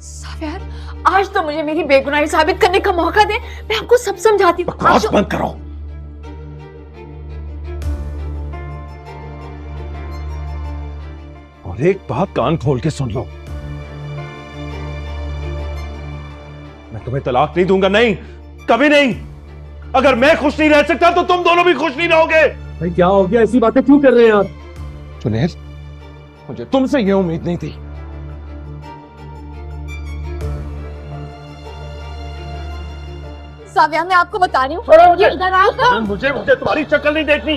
सावियार, आज तो मुझे मेरी बेगुनाही साबित करने का मौका दे, मैं आपको सब समझाती हूँ। बकवास बंद करो। और एक बात कान खोल के सुन लो, मैं तुम्हें तलाक नहीं दूंगा, नहीं, कभी नहीं। अगर मैं खुश नहीं रह सकता तो तुम दोनों भी खुश नहीं रहोगे। भाई क्या हो गया, ऐसी बातें क्यों कर रहे हैं आप? जुनैद, मुझे तुमसे यह उम्मीद नहीं थी। सावियार, मैं आपको बता रही हूँ, इधर आओ। मुझे तुम्हारी शक्ल नहीं देखनी,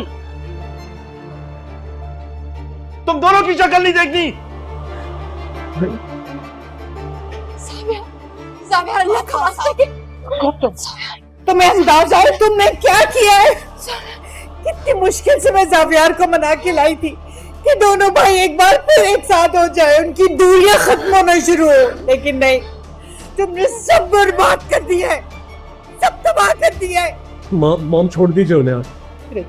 तुम दोनों की शक्ल नहीं देखनी। सावियार, सावियार, अल्लाह का वास्ता, तुम्हें अंदाजा है तुमने क्या किया है? कितनी मुश्किल से मैं जावियार को मना के लाई थी कि दोनों भाई एक बार फिर एक साथ हो जाए, उनकी दूरियां खत्म होना शुरू हो, लेकिन नहीं, तुमने सब बर्बाद कर दिया है, सब तबाह कर दिया है। मॉम छोड़ दीजिए उन्हें आप।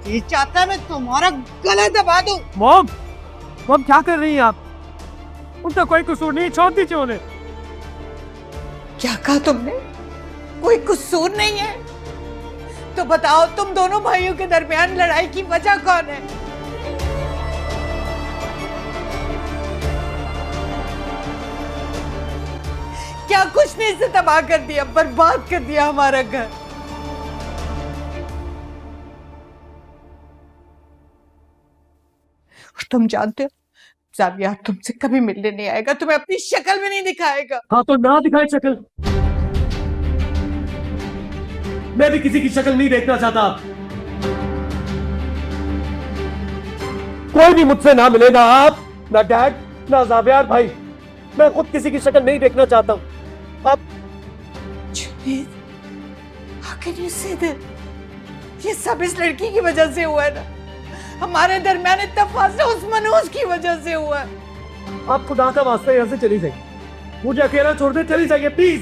जी चाहता मैं तुम्हारा गला दबा दूं। मॉम क्या कर रही हैं आप? उनका कोई कसूर नहीं, छोड़ दीजिए उन्हें। क्या कहा तुमने? कोई कसूर नहीं है? तो बताओ, तुम दोनों भाइयों के दरमियान लड़ाई की वजह कौन है? क्या कुछ ने इसे तबाह कर दिया, बर्बाद कर दिया हमारा घर। तुम जानते हो जावियार तुमसे कभी मिलने नहीं आएगा, तुम्हें अपनी शक्ल भी नहीं दिखाएगा। हाँ तो ना दिखाए शक्ल, मैं भी किसी की शक्ल नहीं देखना चाहता। कोई भी मुझसे ना मिलेगा, आप ना डैड ना जावियार भाई, मैं खुद किसी की शक्ल नहीं देखना चाहता हूं। आप ये सब इस लड़की की वजह से हुआ है ना, हमारे दरमियान इतना फासला उस मनूज की वजह से हुआ है। आप खुदा का वास्ता यहाँ से चली जाइए, मुझे अकेला छोड़ दे, चली जाइए प्लीज।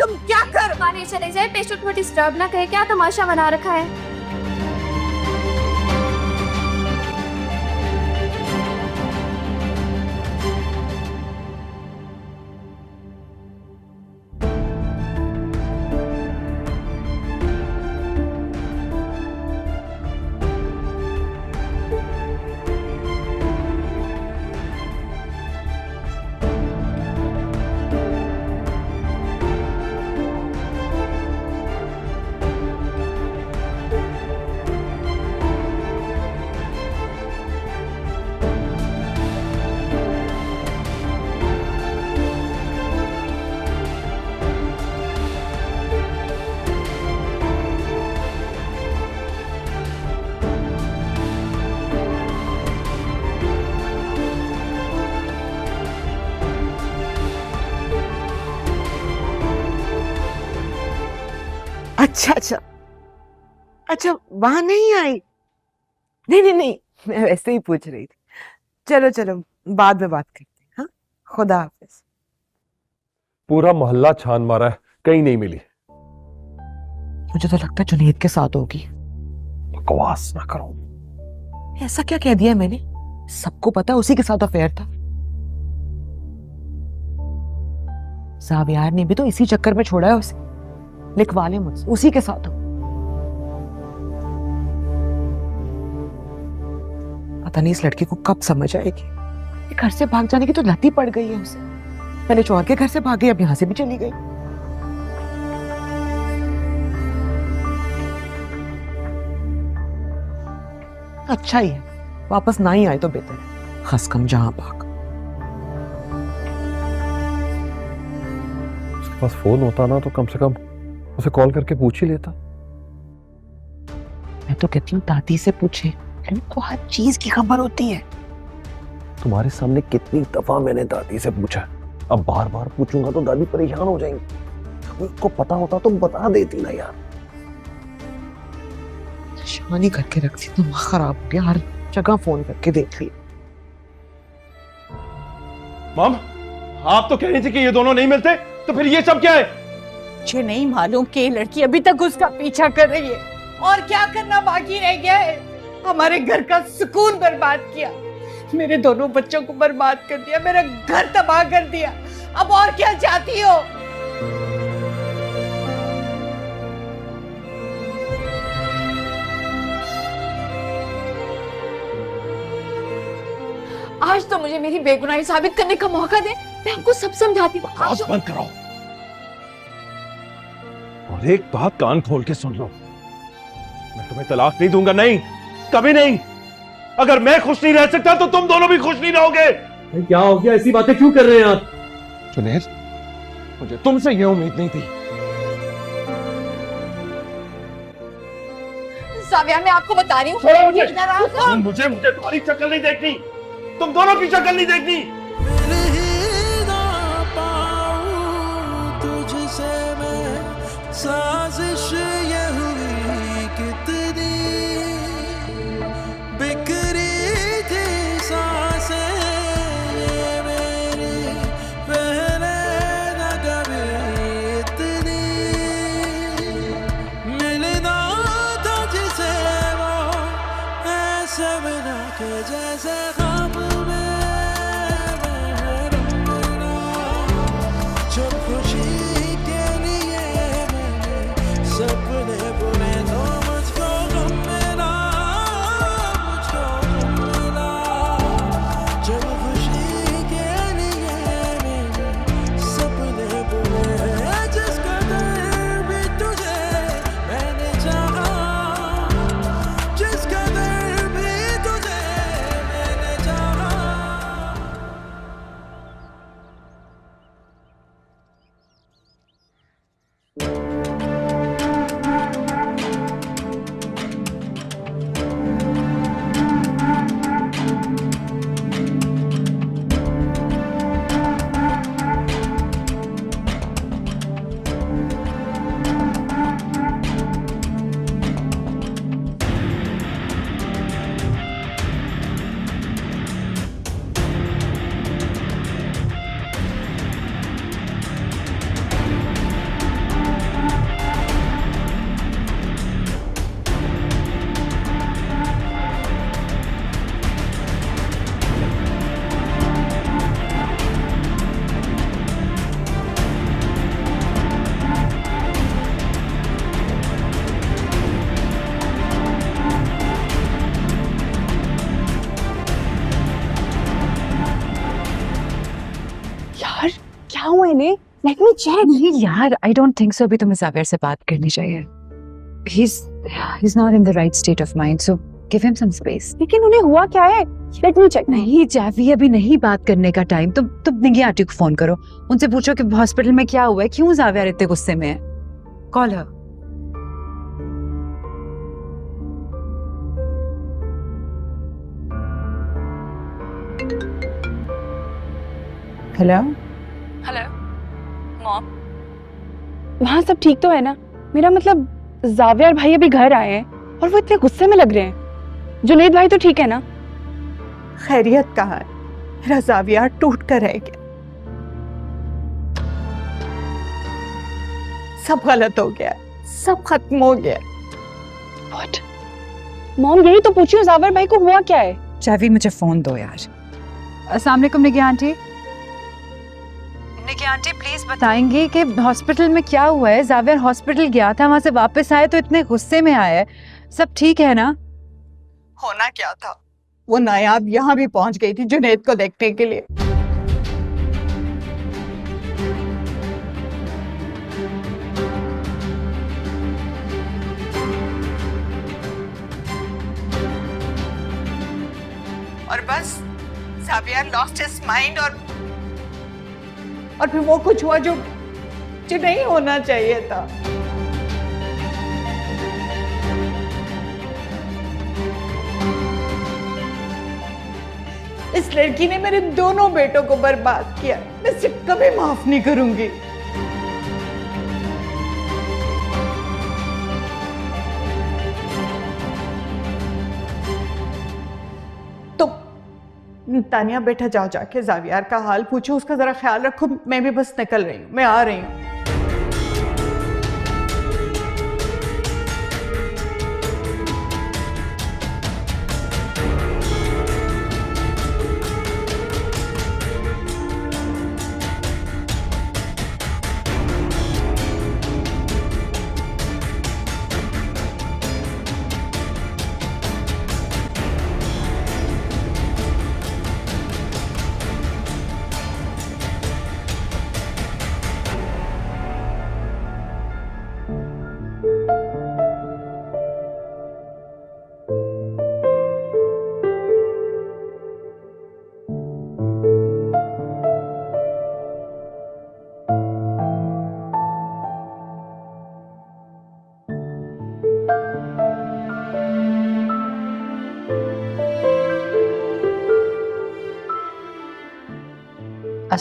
तुम क्या कर माने चले जाए, पेशेंट को डिस्टर्ब ना करे, क्या तमाशा बना रखा है। अच्छा अच्छा अच्छा, वहां नहीं आई? नहीं नहीं नहीं, मैं वैसे ही पूछ रही थी। चलो चलो, बाद में बात करते हैं। हाँ, खुदा हाफिज। पूरा मोहल्ला छान मारा है, कहीं नहीं मिली। मुझे तो लगता है जुनैद के साथ होगी। बकवास ना करो। ऐसा क्या कह दिया मैंने? सबको पता उसी के साथ अफेयर था। जावियार ने भी तो इसी चक्कर में छोड़ा है उसे। लिखवा ले मुझसे, उसी के साथ हो। पता नहीं इस लड़की को कब समझ आएगी। ये घर से भाग जाने की तो लत ही पड़ गई है उसे। पहले चौर के घर से भागी, अब यहां से भी चली गई। अच्छा ही है, वापस ना ही आए तो बेहतर है। खस कम जहां भाग। उसके पास फोन होता ना तो कम से कम उसे कॉल करके पूछ ही लेता। मैं तो कहती हूँ दादी से पूछे, इनको हर चीज की खबर होती है। तुम्हारे सामने कितनी दफा मैंने दादी से पूछा, अब बार बार पूछूंगा तो दादी परेशान हो जाएंगी। उसको पता होता तो बता देती ना यार। शानी करके रखती, दिमाग खराब हो गया, हर जगह फोन करके देख लिया। मॉम, आप तो कह रही थी कि ये दोनों नहीं मिलते, तो फिर ये सब क्या है? मुझे नहीं मालूम कि ये लड़की अभी तक उसका पीछा कर रही है, और क्या करना बाकी रह गया है। हमारे घर का सुकून बर्बाद किया, मेरे दोनों बच्चों को बर्बाद कर दिया, मेरा घर तबाह कर दिया। अब और क्या चाहती हो? आज तो मुझे मेरी बेगुनाही साबित करने का मौका दे, मैं आपको सब समझाती हूँ। बकवास बंद करो और एक बात कान खोल के सुन लो, मैं तुम्हें तलाक नहीं दूंगा, नहीं, कभी नहीं। अगर मैं खुश नहीं रह सकता तो तुम दोनों भी खुश नहीं रहोगे। क्या हो गया? ऐसी बातें क्यों कर रहे हैं आप? जुनैद, मुझे तुमसे यह उम्मीद नहीं थी। जाविया, मैं आपको बता रही हूँ, मुझे तुम्हारी शक्ल नहीं देखनी, तुम दोनों की शक्ल नहीं देखनी। मिल ही ना पाऊं तुझसे मैं, साजिश ये हुई कितनी, बिखरी थी सांसें ये मेरी, पहले न कभी इतनी, मिलना था जिसे वो ऐसे बिना के जैसे ख्वाब में रंगना, जब खुशी के लिए मैंने सपने बुने तो मुझको गम मिला, मुझको गम मिला, जब खुशी के लिए मैंने सपने बुने, जिस कदर भी तुझे मैंने चाहा, जिस कदर भी तुझे मैंने चाहा। यार क्या हुआ इन्हें? Let me check. नहीं यार, आई डोंट थिंक सो। अभी तुम्हें जावेर से बात करनी चाहिए। he's not in the right state of mind, so give him some space. लेकिन उन्हें हुआ क्या है? Let me check. नहीं जावी, अभी नहीं बात करने का टाइम। तुम निगी आंटी को फोन करो, उनसे पूछो कि हॉस्पिटल में क्या हुआ है, क्यों जावेर इतने गुस्से में है। Call her. Hello hello mom. वहाँ सब ठीक तो है ना? मेरा मतलब जावियर भाई अभी घर आए हैं और वो इतने गुस्से में लग रहे हैं। जुनैद भाई तो ठीक है ना? खैरियत कहाँ है? मेरा जाविया टूट कर रह गया। सब गलत हो गया, सब खत्म हो गया। व्हाट? मॉम यही तो पूछियो, जावियर भाई को हुआ क्या है? जावी मुझे फोन दो यार। अस्सलाम वालेकुम निगी आंटी। निकी आंटी प्लीज बताएंगी कि हॉस्पिटल में क्या हुआ है? जावियर हॉस्पिटल गया था, वहां से वापस आए तो इतने गुस्से में आया है। सब ठीक है ना? होना क्या था, वो नायाब यहाँ भी पहुंच गई थी जुनैद को देखने के लिए। और बस जावियर लॉस्ट हिज माइंड और फिर वो कुछ हुआ जो नहीं होना चाहिए था। इस लड़की ने मेरे दोनों बेटों को बर्बाद किया। मैं इसे कभी माफ नहीं करूंगी। तो तानिया बेटा जाओ, जाके जावियार का हाल पूछो, उसका जरा ख्याल रखो। मैं भी बस निकल रही हूँ, मैं आ रही हूँ।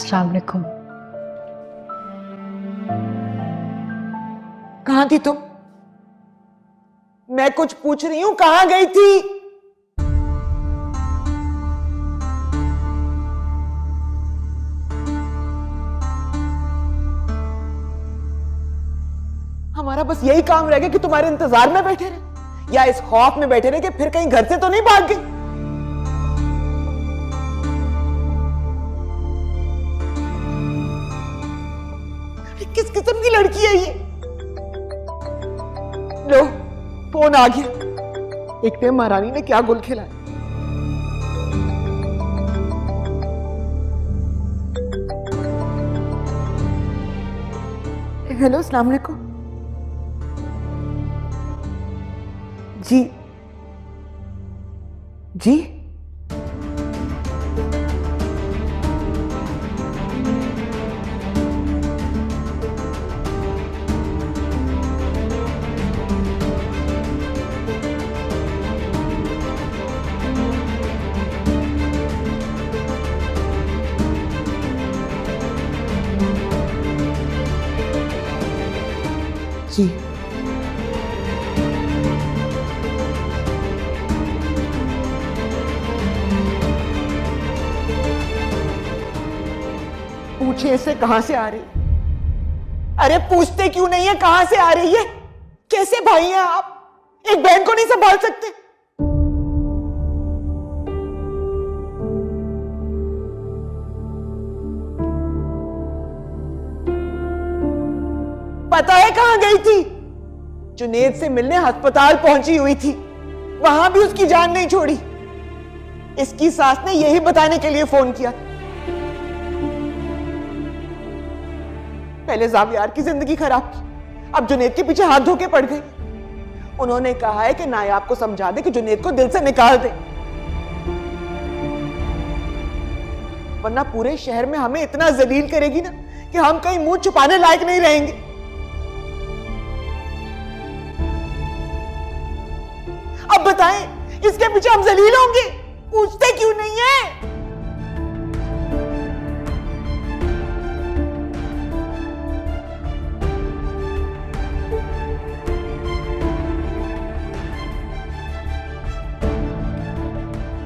अस्सलाम वालेकुम। कहाँ थी तुम? मैं कुछ पूछ रही हूँ, कहाँ गई थी? हमारा बस यही काम रह गया कि तुम्हारे इंतजार में बैठे रहे, या इस खौफ में बैठे रहे कि फिर कहीं घर से तो नहीं भाग गई। किस किस्म की लड़की है ये? लो, फोन आ गया। देखते हैं महारानी ने क्या गुल खिलाया। हेलो, अस्सलाम वालेकुम। जी जी, जी। पूछे इसे कहां से आ रही? अरे पूछते क्यों नहीं है कहां से आ रही है? कैसे भाई हैं आप? एक बहन को नहीं संभाल सकते? पता है कहां गई थी? जुनैद से मिलने अस्पताल पहुंची हुई थी, वहां भी उसकी जान नहीं छोड़ी। इसकी सास ने यही बताने के लिए फोन किया। पहले ज़ावियार की जिंदगी खराब की, अब जुनैद के पीछे हाथ धो के पड़ गई। उन्होंने कहा है कि नायाब को समझा दे कि जुनैद को दिल से निकाल दे, वरना पूरे शहर में हमें इतना जलील करेगी ना कि हम कहीं मुंह छुपाने लायक नहीं रहेंगे। अब बताएं, इसके पीछे हम जलील होंगे? पूछते क्यों नहीं है?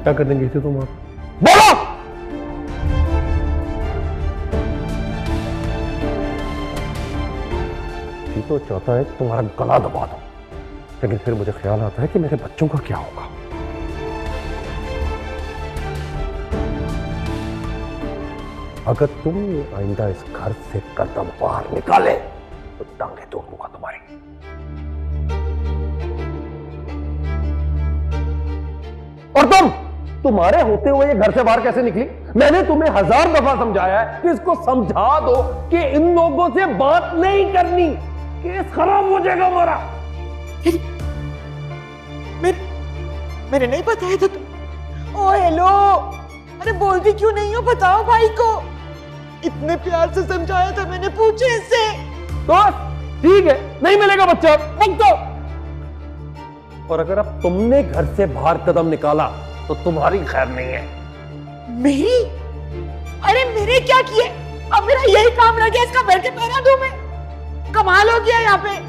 क्या करने गई थी तुम? आप बोलो। ये तो चाहता है कि तुम्हारा गला दबा दो, लेकिन फिर मुझे ख्याल आता है कि मेरे बच्चों का क्या होगा। अगर तुमने आइंदा इस घर से कदम बाहर निकाले तो टांगे तोड़ दूंगा तुम्हारी। और तुम्हारे होते हुए ये घर से बाहर कैसे निकली? मैंने तुम्हें 1000 दफा समझाया है कि इसको समझा दो कि इन लोगों से बात नहीं करनी, केस खराब हो जाएगा हमारा। मेरे नहीं बताया था तुम? ओ हेलो, अरे बोलती क्यों नहीं हो? बताओ भाई को। इतने प्यार से समझाया था मैंने, पूछे इससे। तो ठीक है, नहीं मिलेगा बच्चा, मत दो। और अगर अब तुमने घर से बाहर कदम निकाला तो तुम्हारी खैर नहीं है। मेरी? अरे मेरे क्या किए? अब मेरा यही काम रह गया, इसका बैठ के पैरा दूं मैं? कमाल हो गया यहाँ पे।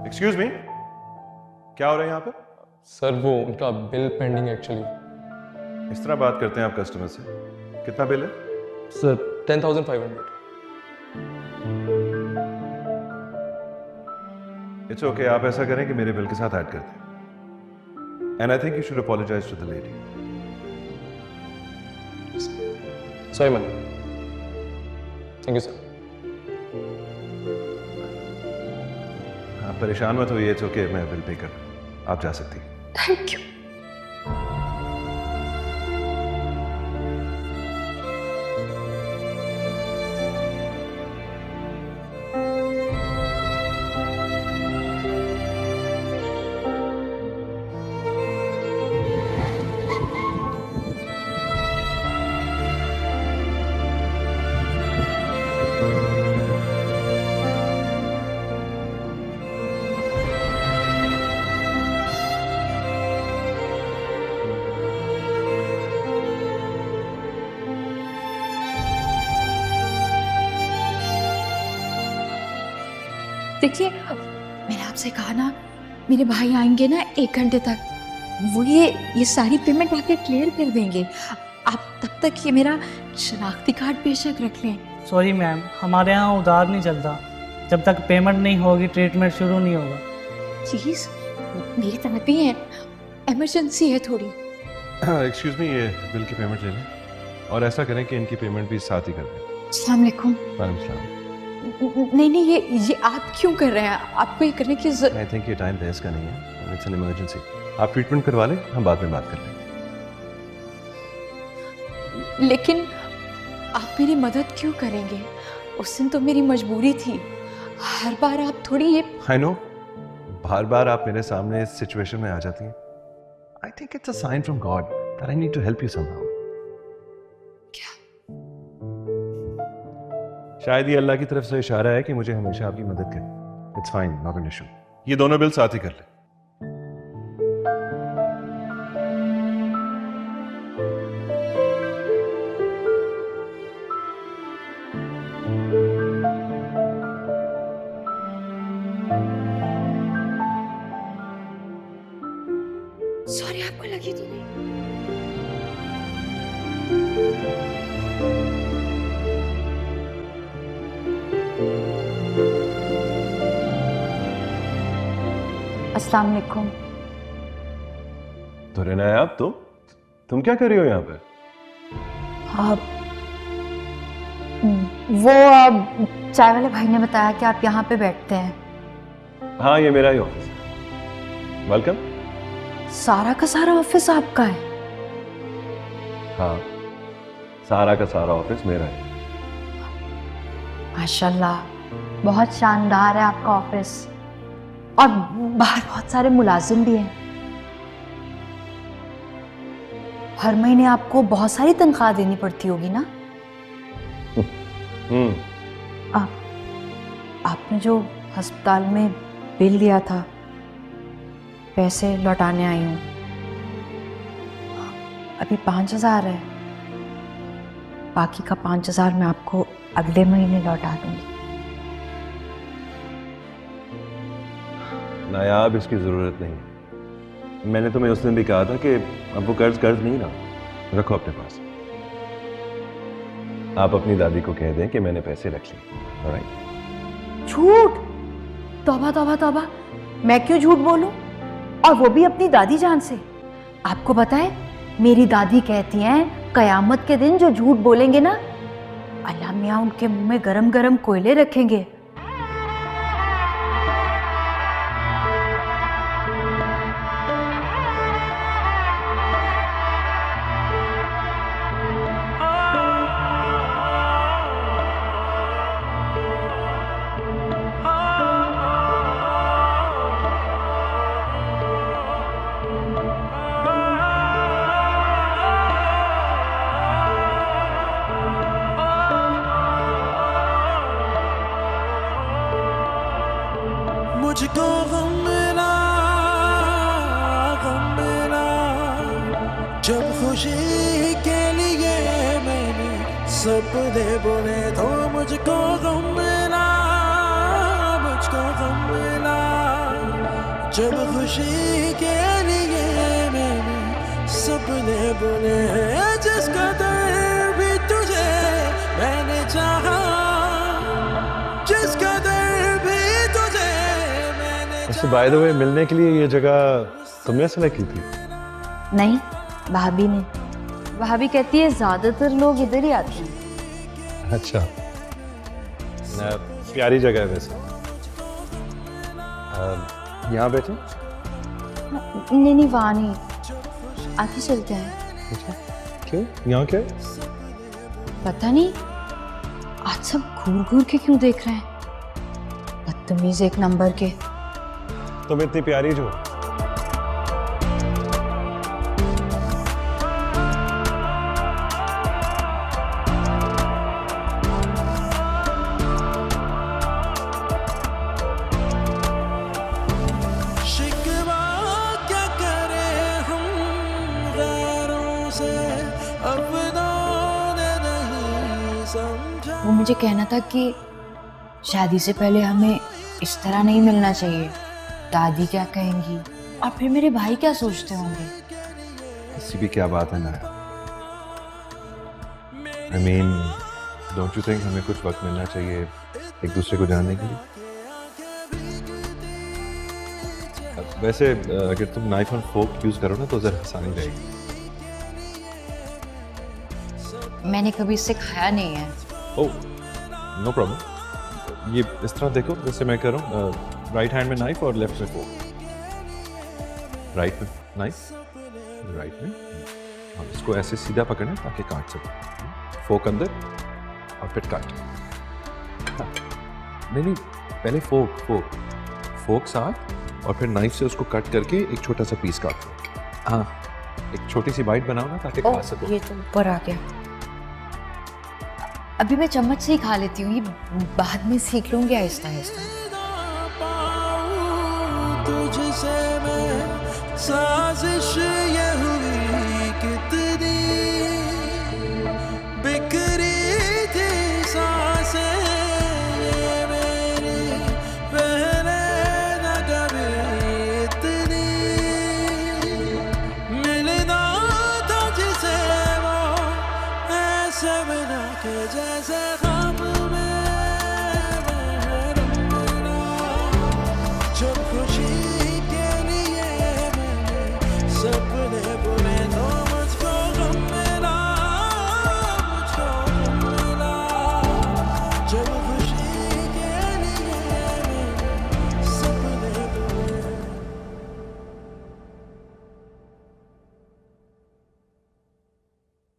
एक्सक्यूज मी, क्या हो रहा है यहाँ पे? सर वो उनका बिल पेंडिंग एक्चुअली। इस तरह बात करते हैं आप कस्टमर से? कितना बिल है? सर 10,500। इट्स ओके, आप ऐसा करें कि मेरे बिल के साथ ऐड कर दें। And I think you should apologise to the lady. Sorry ma'am, thank you sir. आप परेशान मत होइए, इट्स ओके, मैं बिल पे कर दूं। आप जा सकती हैं। Thank you. देखिए, मैंने आपसे कहा ना, मेरे भाई आएंगे ना 1 घंटे तक, वो ये सारी पेमेंट आके क्लियर कर देंगे। आप तब तक ये मेरा शनाख्ती कार्ड बेशक रख लें। सॉरी मैम, हमारे यहाँ उधार नहीं चलता। जब तक पेमेंट नहीं होगी ट्रीटमेंट शुरू नहीं होगा। प्लीज, मेरी तरफ ही है, इमरजेंसी है थोड़ी। एक्सक्यूज मी, ये बिल की पेमेंट ले लें और ऐसा करें कि इनकी पेमेंट भी साथ ही कर दें। अस्सलाम वालेकुम। वालेकुम सलाम। नहीं, ये आप क्यों कर रहे हैं? आपको ये करने की आई थिंक ये टाइम बहस का नहीं है, इट्स एन इमरजेंसी। आप ट्रीटमेंट करवा लें, हम बाद में बात कर लेंगे। लेकिन आप मेरी मदद क्यों करेंगे? उस दिन तो मेरी मजबूरी थी। हर बार आप थोड़ी ये आई नो, बार बार आप मेरे सामने इस सिचुएशन में आ जाती हैं। I think it's a sign from God that I need to help you somehow. शायद ये अल्लाह की तरफ से इशारा है कि मुझे हमेशा आपकी मदद करें। It's fine, not an issue. ये दोनों बिल साथ ही कर लें। सॉरी, आपको लगी तो नहीं? अस्सलाम वालेकुम। तो रहना है आप, तुम क्या कर रही हो यहाँ पे? आप वो चाय वाले भाई ने बताया कि आप यहाँ पे बैठते हैं। हाँ, ये मेरा ही ऑफिस है। वेलकम। सारा का सारा ऑफिस आपका है? हाँ, सारा का सारा ऑफिस मेरा है। माशाल्लाह, बहुत शानदार है आपका ऑफिस, और बाहर बहुत सारे मुलाजिम भी हैं। हर महीने आपको बहुत सारी तनख्वाह देनी पड़ती होगी ना? आपने जो अस्पताल में बिल दिया था, पैसे लौटाने आई हूँ। अभी 5,000 है, बाकी का 5,000 मैं आपको अगले महीने लौटा दूंगी। नायाब, इसकी ज़रूरत नहीं। मैंने तुम्हें उस दिन भी कहा था कि अब वो कर्ज नहीं रहा, रखो अपने पास। आप अपनी दादी को कह दें कि मैंने पैसे रख लिए। ऑलराइट? झूठ! तौबा तौबा तौबा, मैं क्यों झूठ बोलूं, और वो भी अपनी दादी जान से। आपको पता है, मेरी दादी कहती हैं कयामत के दिन जो झूठ बोलेंगे ना, अल्लाह मियां उनके मुंह में गरम गरम कोयले रखेंगे। मुझको गम मिला जब खुशी के लिए मैंने सपने बुने, तो मुझको गम मिला जब खुशी के लिए मैंने सपने बुने। जिस कदर भी तुझे मैंने चाहा, जिस कदर भी तुझे मैंने अच्छा, बाय द वे, मिलने के लिए ये जगह तुमने सेलेक्ट की थी? नहीं, भाभी ने। भाभी कहती है ज्यादातर लोग इधर ही आते हैं। अच्छा, प्यारी जगह है वैसे। यहाँ बैठे। नहीं नहीं, वहाँ नहीं, आगे चलते हैं। क्यों? यहाँ क्या है? पता नहीं, आज सब घूर घूर के क्यों देख रहे हैं, बदतमीज एक नंबर के। तुम इतनी प्यारी जो। शिकवा क्या करें हम गैरों से, अपनों ने नहीं समझा। वो मुझे कहना था कि शादी से पहले हमें इस तरह नहीं मिलना चाहिए, दादी क्या कहेंगी और फिर मेरे भाई क्या सोचते होंगे। ऐसी भी क्या बात है ना। I mean, don't you think हमें कुछ वक्त मिलना चाहिए एक दूसरे को जानने के लिए? वैसे अगर तुम नाइफ और फोक यूज करो ना तो जरा आसानी रहेगी। मैंने कभी इससे खाया नहीं है। ओह, नो प्रॉब्लम। ये इस तरह देखो जैसे मैं कर रहा हूँ, राइट हैंड में नाइफ और लेफ्ट में फोक। राइट में नाइफ, राइट में। हाँ, इसको ऐसे सीधा पकड़ना ताकि काट सको। फोक अंदर और फिर काट। हाँ, नहीं, पहले फोक साथ और फिर नाइफ से उसको कट करके एक छोटा सा पीस काट लो। हाँ, एक छोटी सी बाइट बनाओ ना ताकि खा सको। ये तो ऊपर आ गया। अभी मैं चम्मच से ही खा लेती हूँ, ये बाद में सीख लूंगी आहिस्ता आहिस्ता। तुझसे मैं साजिश ये हुई कितनी, बिखरी थी सांसें ये मेरी, पहले न कभी इतनी। मिलना था जिसे वो ऐसे बिना के जैसे ख्वाब में रंगना। जब खुशी के लिए मैंने सपने बुने तो मुझको गम मिला, मुझको गम मिला। जब खुशी के लिए मैंने सपने बुने।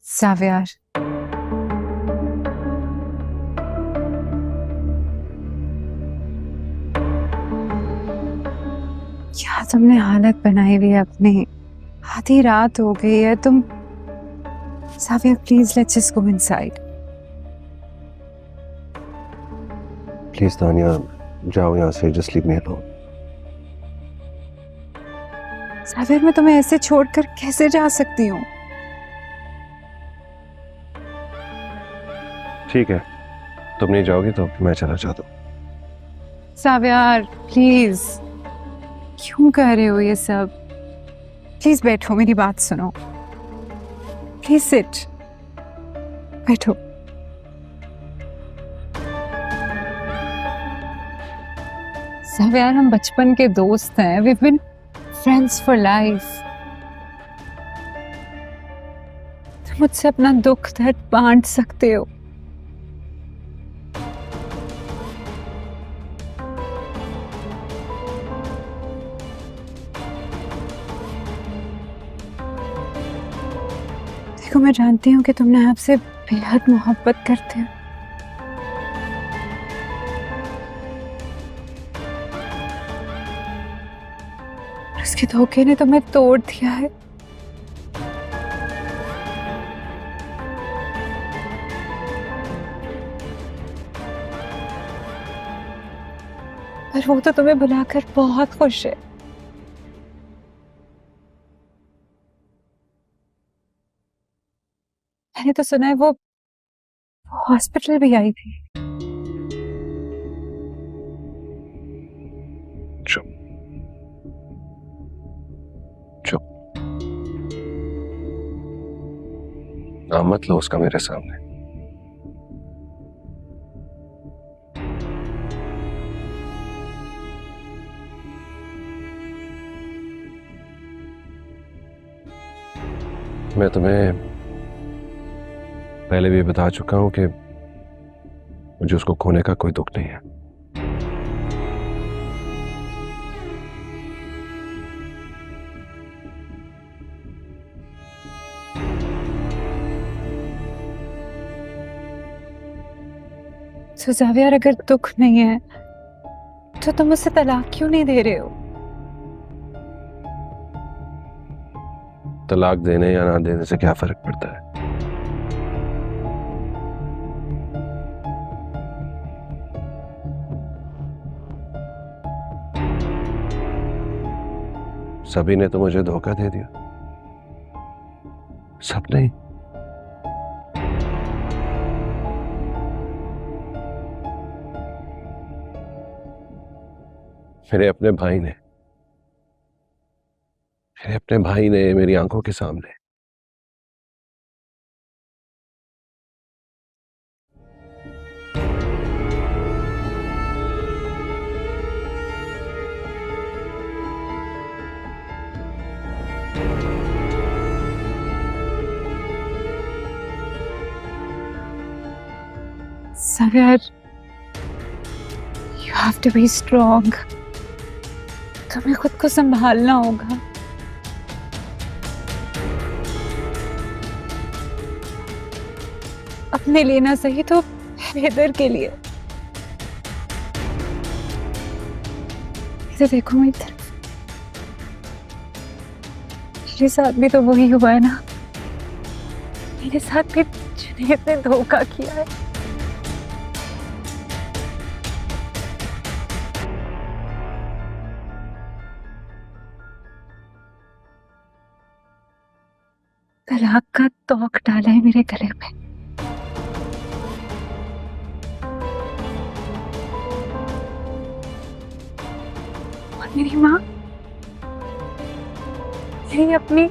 सावियार, क्या तुमने हालत बनाई हुई है अपनी? आधी रात हो गई है। तुम Saviya, please let's just go inside. Please Tania, जाओ यहाँ से, just leave me alone. Saviya, मैं तुम्हें ऐसे छोड़कर कैसे जा सकती हूँ? ठीक है, तुम नहीं जाओगी तो मैं चला जाता हूँ। सावियार प्लीज, क्यों कह रहे हो ये सब? प्लीज बैठो, मेरी बात सुनो। प्लीज सिट, बैठो। सावियार, हम बचपन के दोस्त हैं। We been friends for life. तुम मुझसे अपना दुख दर्द बांट सकते हो। देखो, मैं जानती हूँ कि तुमने आपसे बेहद मोहब्बत करते हो। उसके धोखे ने तुम्हें तोड़ दिया है। पर वो तो तुम्हें बुलाकर बहुत खुश है। मैंने तो सुना है वो हॉस्पिटल भी आई थी। चुप चुप, नाम मत लो उसका मेरे सामने। मैं तुम्हें पहले भी बता चुका हूं कि मुझे उसको खोने का कोई दुख नहीं है। तो जावियर अगर दुख नहीं है तो तुम उसे तलाक क्यों नहीं दे रहे हो? तलाक देने या ना देने से क्या फर्क पड़ता है? सभी ने तो मुझे धोखा दे दिया, सब नहीं। मेरे अपने भाई ने, मेरी आंखों के सामने Xavier, you have to be strong. तुम्हें खुद को संभालना होगा। अपने लिए ना सही तो हैदर के लिए। इधर देखो मेरी तरफ, मेरे साथ भी तो वही हुआ है ना। मेरे साथ भी जुनैद ने धोखा किया है। तलाक का तौक डाला है मेरे गले में। और मेरी माँ, मेरी अपनी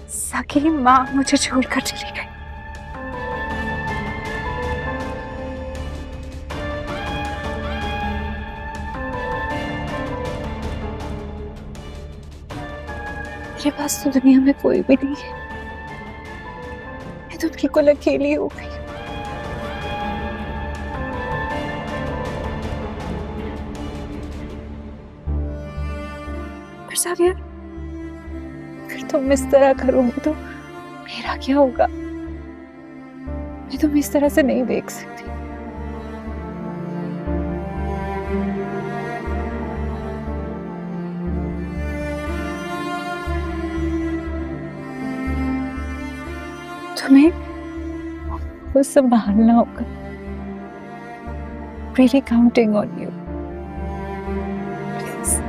सगी माँ मुझे छोड़कर चली गई। मेरे पास तो दुनिया में कोई भी नहीं है। मैं तो बिल्कुल अकेली हो गई। पर जावियर, अगर तुम इस तरह करोगे तो मेरा क्या होगा? मैं तुम्हें इस तरह से नहीं देख सकती। तुम्हें वो संभालना होगा। Really counting on you. Please.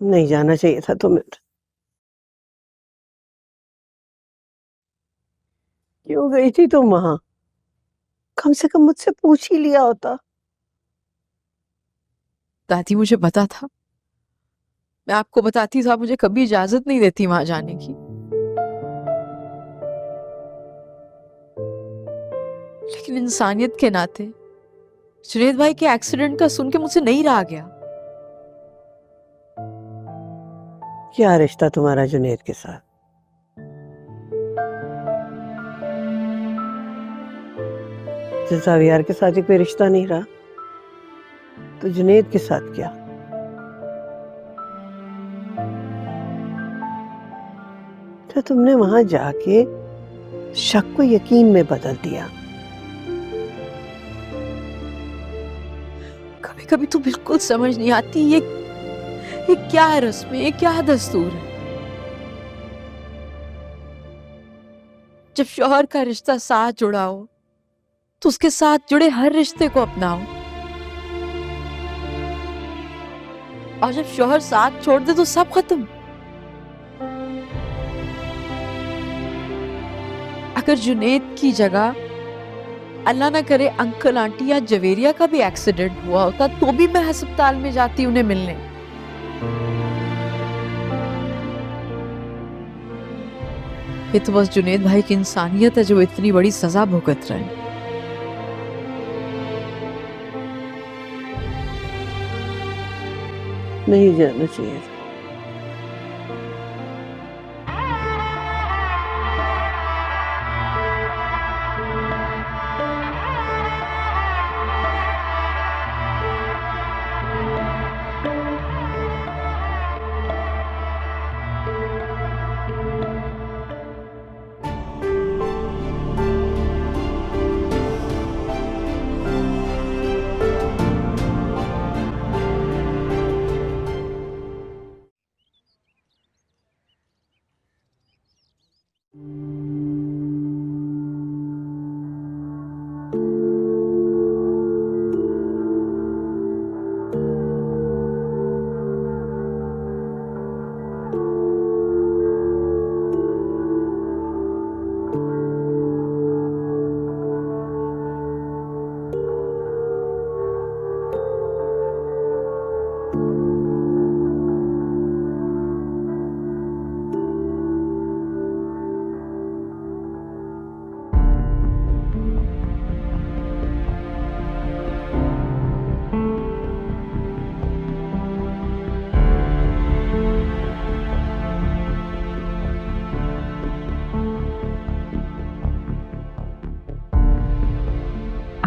नहीं जाना चाहिए था तुम्हें। क्यों गई थी तुम वहां? कम से कम मुझसे पूछ ही लिया होता। दादी मुझे पता था, मैं आपको बताती तो आप मुझे कभी इजाजत नहीं देती वहां जाने की। लेकिन इंसानियत के नाते जुनैद भाई के एक्सीडेंट का सुन के मुझसे नहीं रहा गया। क्या रिश्ता तुम्हारा जुनैद के साथ? जब जावियार के साथ ही कोई रिश्ता नहीं रहा तो जुनैद के साथ क्या? तो तुमने वहां जाके शक को यकीन में बदल दिया। कभी कभी तो बिल्कुल समझ नहीं आती ये क्या है रस्म, ये क्या दस्तूर है। जब शौहर का रिश्ता साथ जुड़ा हो तो उसके साथ जुड़े हर रिश्ते को अपनाओ, और जब शौहर साथ छोड़ दे तो सब खत्म। अगर जुनैद की जगह अल्लाह ना करे अंकल आंटी या जवेरिया का भी एक्सीडेंट हुआ होता तो भी मैं अस्पताल में जाती उन्हें मिलने। ये तो बस जुनैद भाई की इंसानियत है जो इतनी बड़ी सजा भुगत रहे हैं। नहीं जाना चाहिए।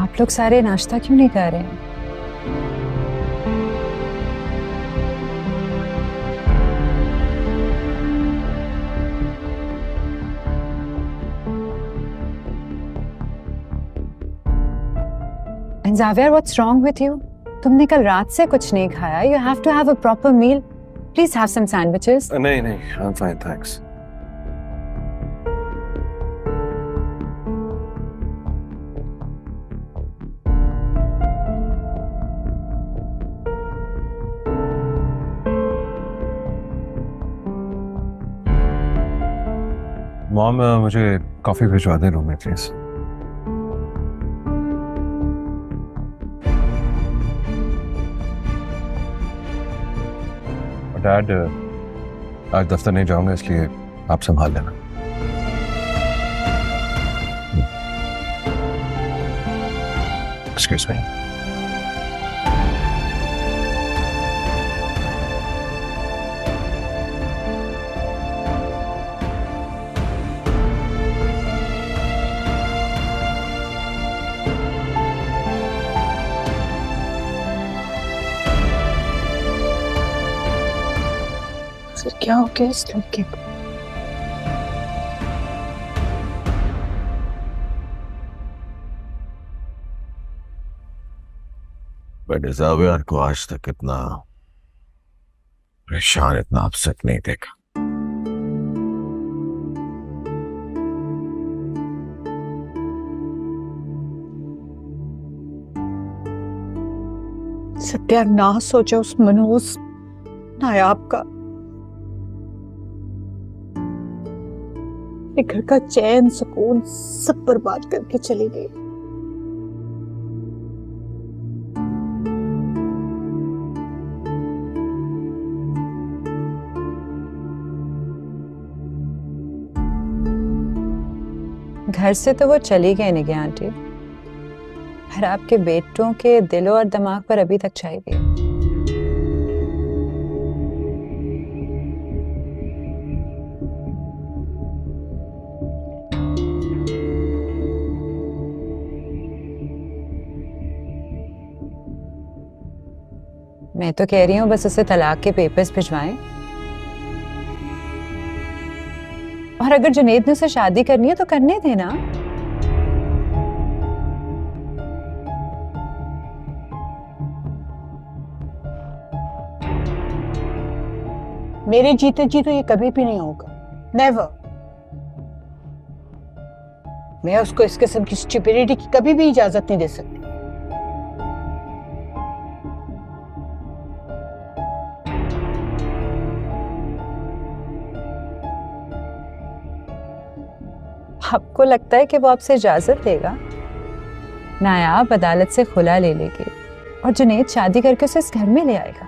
आप लोग सारे नाश्ता क्यों नहीं कर रहे हैं? And Xavier, what's wrong with you? तुमने कल रात से कुछ नहीं खाया. You have to have a proper meal. Please have some sandwiches. नहीं, I'm fine, thanks. मॉम, मुझे कॉफी भिजवा दे रूम में प्लीज। डैड, आज दफ्तर नहीं जाऊंगा इसलिए आप संभाल लेना। Excuse me. सर, क्या हो गया इस लड़के को? बट ज़ावियर को आज तक इतना परेशान, इतना अपसेट नहीं देखा। सत्यानाश सोचा उस मनोज नायाब का। अपने घर का चैन सुकून सब बर्बाद करके चली गई। घर से तो वो चली गई निगे आंटी, पर आपके बेटों के दिलों और दिमाग पर अभी तक छाई गई। मैं तो कह रही हूँ बस उसे तलाक के पेपर्स भिजवाएं, और अगर जुनेद ने उसे शादी करनी है तो करने देना। मेरे जीते जी तो ये कभी भी नहीं होगा, नेवर। मैं उसको इस किस्म की स्टुपिडिटी की कभी भी इजाजत नहीं दे सकती। आपको लगता है कि वो आपसे इजाजत देगा? नायाब अदालत से खुला ले लेगी और जुनेद शादी करके उसे इस घर में ले आएगा।